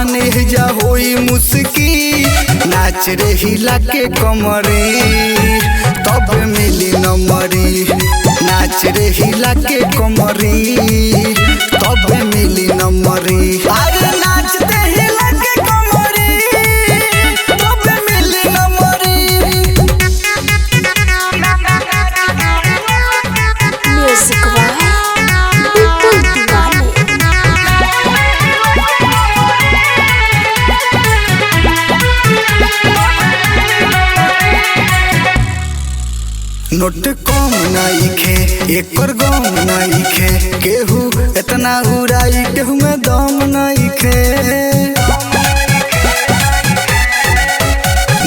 तूफान जा होई मुस्की नाच रे हिला के कमरी तब मिली नमरी नाच रे हिला के कमरी तब मिली नमरी अरे नाचते हिला के कमरी तब मिली नमरी। म्यूजिक वाले बिल्कुल दीवाने। नोट कम नइखे एकर गम नइखे केहू इतना उड़ाई केहू में दम नइखे।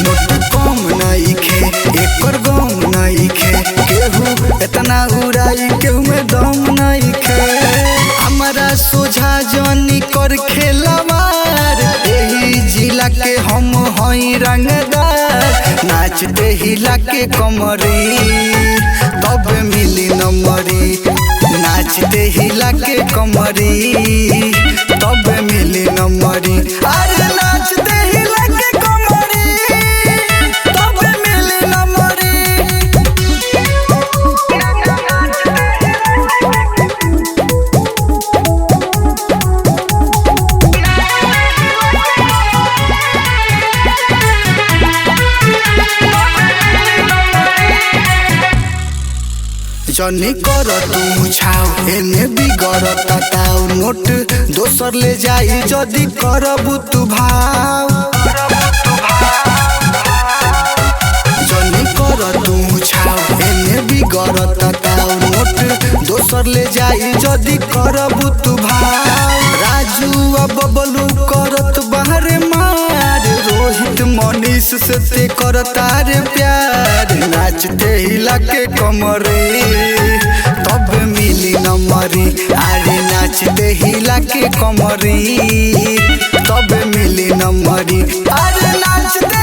नोट कम नइखे एकर गम नइखे केहू इतना उड़ाई केहू में दम नइखे। हमारा सोझा जनी कर खेलवार एही जिला के हम हई रंगदार नाचते हिला के कमरी तब मिली नमरी नाचते हिला के कमरी तब मिली नमरी अरे नाचते हिला के कमरी तब मिली नमरी। जनी कर तू छाव एने बिगड़त ताऊ नोट दोसर ले जाई जदी करबू तू भाव। जनी कर तू छाव एने बिगड़त ताऊ नोट दोसर ले जाई जदी करबू तू भाव। राजू आ बबलू करत बाहरे मार रोहित मनीष से ते करता रे प्यार नाचते हिला के कमरी तब मिली नमरी अरे नाचते हिला के कमरी तब मिली नमरी अरे नाचते